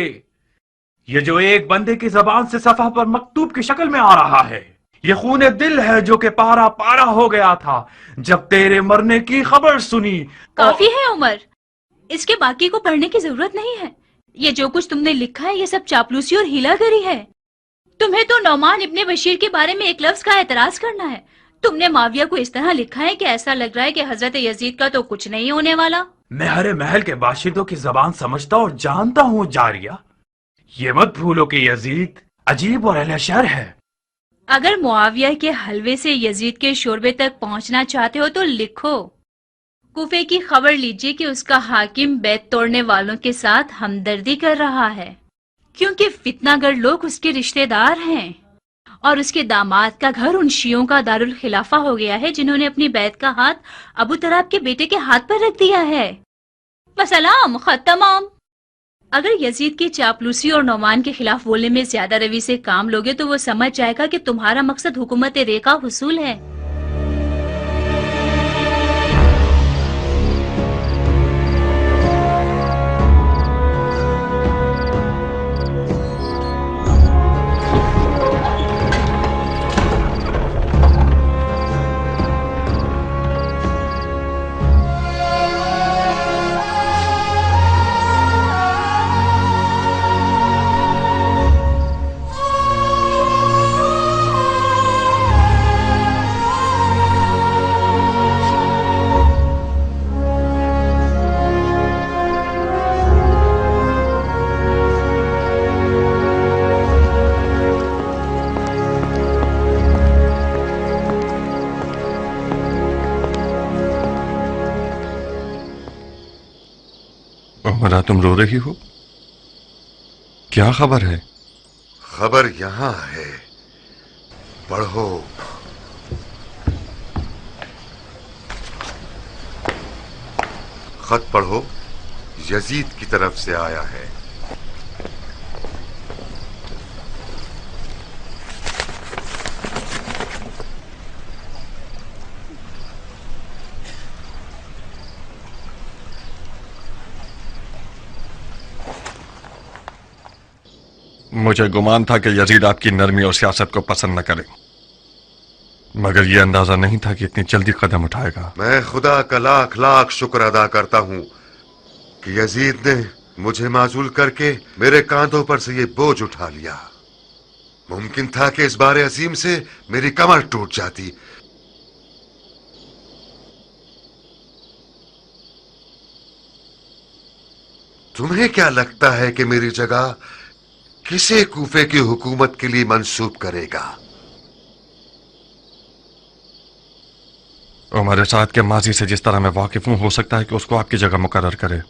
یہ جو ایک بندے کی زبان سے صفحہ پر مکتوب کی شکل میں آ رہا ہے، یہ خون دل ہے جو کہ پارا پارا ہو گیا تھا جب تیرے مرنے کی خبر سنی. کافی ہے عمر، اس کے باقی کو پڑھنے کی ضرورت نہیں ہے. یہ جو کچھ تم نے لکھا ہے یہ سب چاپلوسی اور ہیلا گری ہے. तुम्हें तो नौमान इब्ने बशीर के बारे में एक लफ्ज का एतराज करना है। तुमने माविया को इस तरह लिखा है कि ऐसा लग रहा है कि हजरत यजीद का तो कुछ नहीं होने वाला। मैं हरे महल के बाशिंदों की जबान समझता और जानता हूँ जारिया। ये मत भूलो कि यजीद अजीब और अहले शर है। अगर मुआविया के हलवे से यजीद के शोरबे तक पहुंचना चाहते हो तो लिखो, कूफे की खबर लीजिए कि उसका हाकिम बैत तोड़ने वालों के साथ हमदर्दी कर रहा है, क्योंकि फितनागर लोग उसके रिश्तेदार हैं और उसके दामाद का घर उन शियों का दारुल खिलाफा हो गया है जिन्होंने अपनी बैत का हाथ अबू तराब के बेटे के हाथ पर रख दिया है। वसलाम, खत तमाम। अगर यजीद की चापलूसी और नौमान के खिलाफ बोलने में ज्यादा रवि से काम लोगे तो वो समझ जाएगा कि तुम्हारा मकसद हुकूमत रे का हुसूल है। उमरा, तुम रो रही हो? क्या खबर है? खबर यहां है, पढ़ो। खत पढ़ो, यजीद की तरफ से आया है। मुझे गुमान था कि यजीद आपकी नरमी और सियासत को पसंद न करे, मगर यह अंदाजा नहीं था कि इतनी जल्दी कदम उठाएगा। मैं खुदा का लाख लाख शुक्र अदा करता हूं कि यजीद ने मुझे माजूल करके मेरे कांधों पर से ये बोझ उठा लिया। मुमकिन था कि इस बारे अजीम से मेरी कमर टूट जाती। तुम्हें क्या लगता है कि मेरी जगह किसे कूफे की हुकूमत के लिए मंसूब करेगा? उमर साद के माजी से जिस तरह मैं वाकिफ हूं, हो सकता है कि उसको आपकी जगह मुकर्रर करे।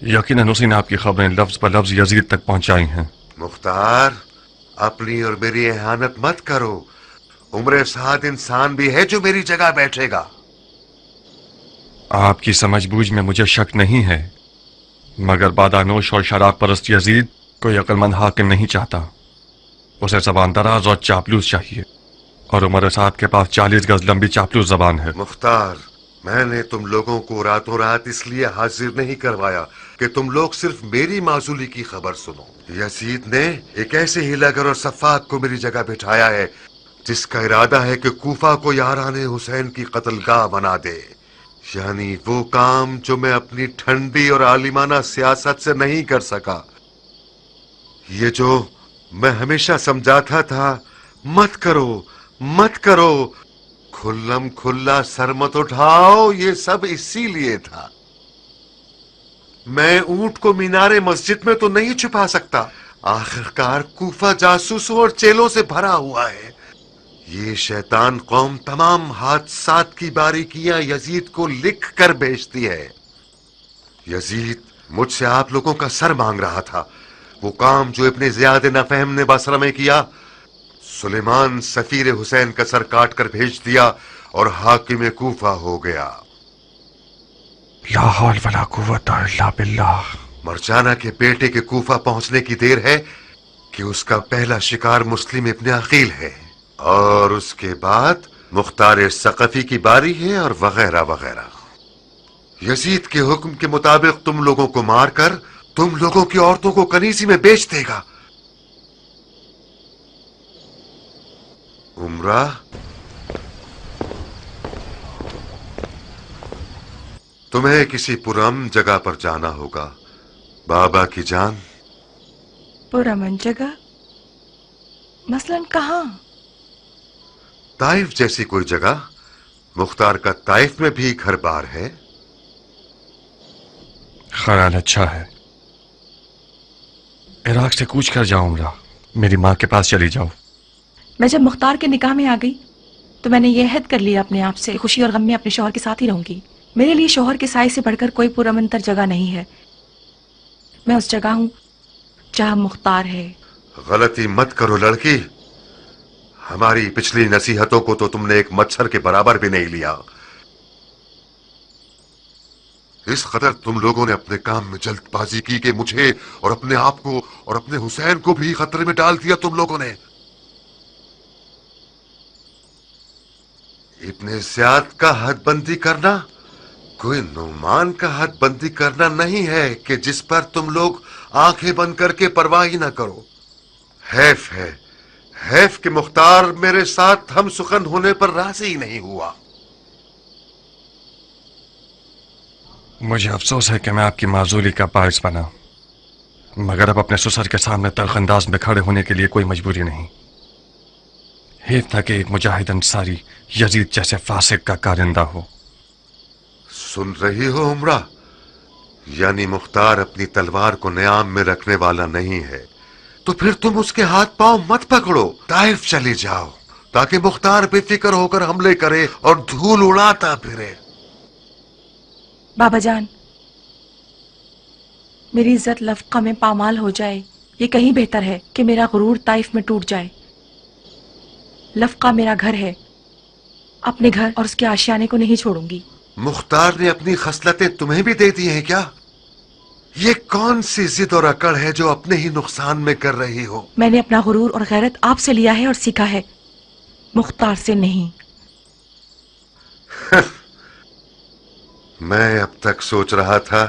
यकीनन उसी ने आपकी खबरें लफ्ज पर लफ्ज यजीद तक पहुंचाई हैं। मुख्तार, अपनी और मेरी एहानत मत करो। उम्र साद इंसान भी है जो मेरी जगह बैठेगा। आपकी समझबूझ में मुझे शक नहीं है, मगर बादानोश और शराब परस्त यजीद कोई अक्लमंद हाकिम नहीं चाहता। उसे जबान दराज और चापलूस चाहिए, और उमर साद के पास 40 गज लंबी चापलूस जबान है। मुख्तार, मैंने तुम लोगों को रातों रात इसलिए हाजिर नहीं करवाया कि तुम लोग सिर्फ मेरी माजूली की खबर सुनो। यजीद ने एक ऐसे हिलागर और सफाक को मेरी जगह बिठाया है जिसका इरादा है कि कूफा को यारान हुसैन की कत्लगाह बना दे, यानी वो काम जो मैं अपनी ठंडी और आलिमाना सियासत से नहीं कर सका। ये जो मैं हमेशा समझाता था, मत करो मत करो, खुल्लम खुल्ला सर मत उठाओ, ये सब इसीलिए था। मैं ऊंट को मीनारे मस्जिद में तो नहीं छुपा सकता। आखिरकार कूफा जासूसों और चेलों से भरा हुआ है। ये शैतान कौम तमाम हादसात की बारीकियां यजीद को लिख कर भेजती है। यजीद मुझसे आप लोगों का सर मांग रहा था। वो काम जो इब्ने ज़ियाद नफहम ने बसरा में किया, सुलेमान सफीर हुसैन का सर काट कर भेज दिया और हाकिम कूफा हो गया। ला हौल वला कुव्वता इल्ला बिल्लाह। मरजाना के बेटे के कूफा पहुंचने की देर है कि उसका पहला शिकार मुस्लिम इब्ने अकील है, और उसके बाद मुख्तार सकफी की बारी है, और वगैरह वगैरह। यजीद के हुक्म के मुताबिक तुम लोगों को मारकर तुम लोगों की औरतों को कनीजी में बेच देगा। उमरा, तुम्हें किसी पुरअमन जगह पर जाना होगा। बाबा की जान। पुरअमन जगह? मसलन कहाँ? ताइफ जैसी कोई जगह। मुख्तार का ताइफ में भी घर बार है। ख्याल अच्छा है। इराक से कूच कर जाओ उमरा, मेरी माँ के पास चली जाओ। मैं जब मुख्तार के निकाह में आ गई तो मैंने ये अहद कर लिया अपने आप से, खुशी और गम में अपने शौहर के साथ ही रहूंगी। मेरे लिए शौहर के साए से बढ़कर कोई पुरअमनतर जगह नहीं है। मैं उस जगह हूँ जहाँ मुख्तार है। गलती मत करो लड़की। हमारी पिछली नसीहतों को तो तुमने एक मच्छर के बराबर भी नहीं लिया। इस कदर तुम लोगों ने अपने काम में जल्दबाजी की कि मुझे और अपने आप को और अपने हुसैन को भी खतरे में डाल दिया तुम लोगों ने। इब्ने ज़ियाद का हदबंदी करना कोई नुमान का हदबंदी करना नहीं है कि जिस पर तुम लोग आंखें बंद करके परवाह ही ना करो। हैफ है, हैफ कि मुख्तार मेरे साथ हम सुखन होने पर राजी ही नहीं हुआ। मुझे अफसोस है कि मैं आपकी माजूली का बायस बना, मगर अब अपने ससुर के सामने तलखंदाज में खड़े होने के लिए कोई मजबूरी नहीं। हेफ था कि एक मुजाहिद अंसारी यजीद जैसे फासिक का कारिंदा हो। सुन रही हो उमरा, यानी मुख्तार अपनी तलवार को न्याम में रखने वाला नहीं है, तो फिर तुम उसके हाथ पांव मत पकड़ो, ताइफ चली जाओ ताकि मुख्तार बेफिक्र होकर हमले करे और धूल उड़ाता फिरे। बाबा जान, मेरी इज्जत लफका में पामाल हो जाए ये कहीं बेहतर है कि मेरा गुरूर ताइफ में टूट जाए। लफका मेरा घर है, अपने घर और उसके आशियाने को नहीं छोड़ूंगी। मुख्तार ने अपनी खसलतें तुम्हें भी दे दी हैं क्या? ये कौन सी जिद और अकड़ है जो अपने ही नुकसान में कर रही हो? मैंने अपना गुरूर और गैरत आपसे लिया है और सीखा है, मुख्तार से नहीं। मैं अब तक सोच रहा था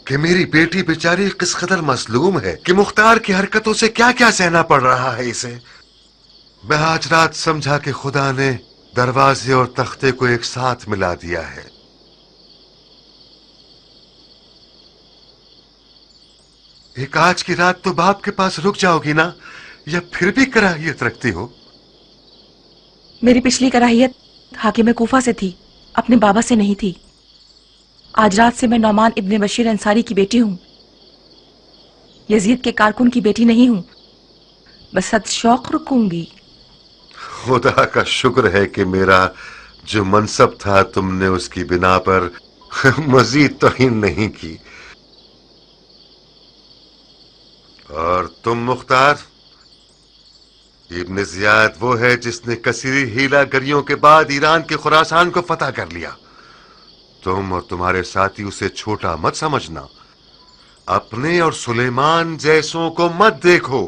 कि मेरी बेटी बेचारी किस कदर मसलूम है कि मुख्तार की हरकतों से क्या क्या सहना पड़ रहा है इसे। मैं आज रात समझा कि खुदा ने दरवाजे और तख्ते को एक साथ मिला दिया है। एक आज की रात तो बाप के पास रुक जाओगी ना, या फिर भी कराहियत रखती हो? मेरी पिछली कराहियत हाकिम कूफा से थी, अपने बाबा से नहीं थी। आज रात से मैं नौमान इब्ने बशीर अंसारी की बेटी हूँ, यजीद के कारकुन की बेटी नहीं हूँ। बस सद शौक रुकूंगी। खुदा का शुक्र है कि मेरा जो मनसब था तुमने उसकी बिना पर मजीद तौहीन नहीं की। और तुम मुख्तार, इब्ने ज़ियाद वो है जिसने कसीरी हीलागरियों के बाद ईरान के खुरासान को फतह कर लिया। तुम और तुम्हारे साथी उसे छोटा मत समझना। अपने और सुलेमान जैसों को मत देखो।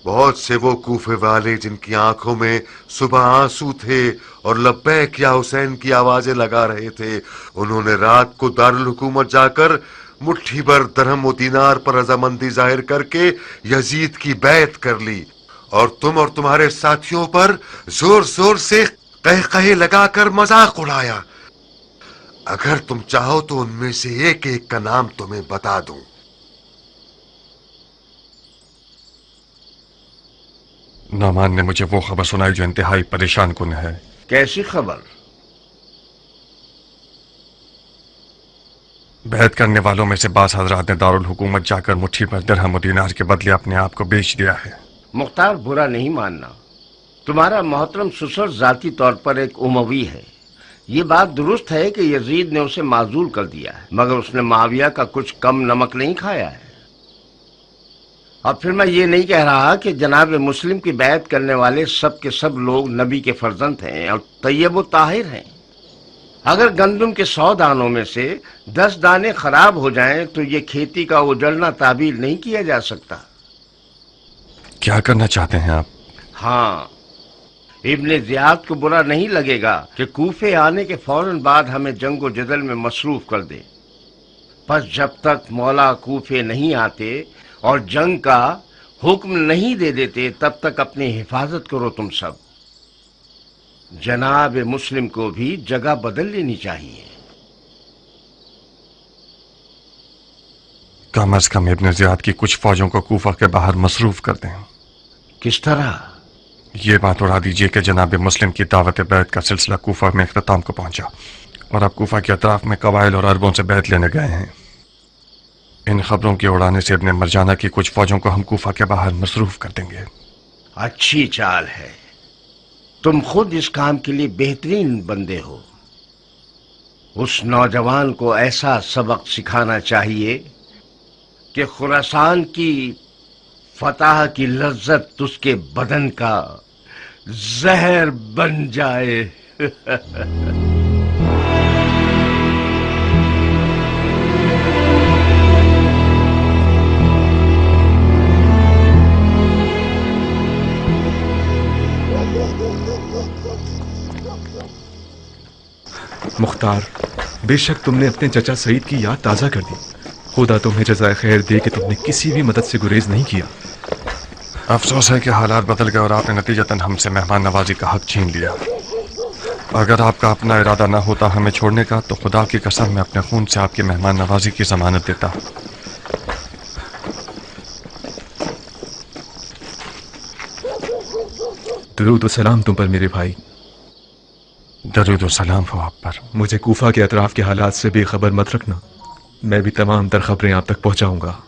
बहुत से वो कूफे वाले जिनकी आंखों में सुबह आंसू थे और लब्बैक या हुसैन की आवाजें लगा रहे थे, उन्होंने रात को दारुल हुकूमत जाकर मुट्ठी भर दरहम और दीनार पर रजामंदी जाहिर करके यजीद की बैत कर ली, और तुम और तुम्हारे साथियों पर जोर जोर से कहे लगाकर मजाक उड़ाया। अगर तुम चाहो तो उनमें से एक एक का नाम तुम्हें बता दूं। नौमान ने मुझे वो खबर सुनाई जो इंतहाई परेशान कुन है। कैसी खबर? बैत करने वालों में से बास हजरात ने दारुल हुकूमत जाकर मुट्ठी भर दिरहम और दीनार के बदले अपने आप को बेच दिया है। मुख्तार, बुरा नहीं मानना, तुम्हारा मोहतरम ससुर जाती तौर पर एक उमवी है। ये बात दुरुस्त है कि यजीद ने उसे माजूल कर दिया है, मगर उसने माविया का कुछ कम नमक नहीं खाया है। और फिर मैं ये नहीं कह रहा कि जनाब मुस्लिम की बैत करने वाले सब के सब लोग नबी के फर्जंद हैं और तैयब व ताहिर हैं। अगर गंदम के 100 दानों में से 10 दाने खराब हो जाएं तो ये खेती का उजड़ना ताबीर नहीं किया जा सकता। क्या करना चाहते हैं आप? हाँ, इब्ने ज़ियाद को बुरा नहीं लगेगा कि कूफे आने के फौरन बाद हमें जंगो जदल में मसरूफ कर दे। बस जब तक मौला कूफे नहीं आते और जंग का हुक्म नहीं दे देते तब तक अपनी हिफाजत करो तुम सब। जनाब मुस्लिम को भी जगह बदल लेनी चाहिए। कम अज कम इब्ने ज़ियाद की कुछ फौजों को कूफा के बाहर मसरूफ कर दें। किस तरह? ये बात उड़ा दीजिए कि जनाब मुस्लिम की दावत बैत का सिलसिला कूफा में इख्तिताम को पहुंचा और अब कूफा के अतराफ में कबाइल और अरबों से बैत लेने गए हैं। इन खबरों के उड़ाने से इब्ने मरजाना की कुछ फौजों को हम कूफा के बाहर मसरूफ कर देंगे। अच्छी चाल है। तुम खुद इस काम के लिए बेहतरीन बंदे हो। उस नौजवान को ऐसा सबक सिखाना चाहिए कि खुरासान की फतह की लज्जत उसके बदन का जहर बन जाए। मुख्तार, बेशक तुमने अपने चचा सईद की याद ताज़ा कर दी। खुदा तुम्हें जज़ाए खैर दे कि तुमने किसी भी मदद से गुरेज नहीं किया। अफसोस है कि हालात बदल गए और आपने नतीजतन हमसे मेहमान नवाजी का हक छीन लिया। अगर आपका अपना इरादा न होता हमें छोड़ने का तो खुदा की कसम मैं अपने खून से आपकी मेहमान नवाजी की जमानत देता। दरूद व सलाम तुम पर मेरे भाई। दरूद व सलाम हो आप पर। मुझे कूफा के अतराफ के हालात से बेखबर मत रखना। मैं भी तमाम तर खबरें आप तक पहुंचाऊंगा।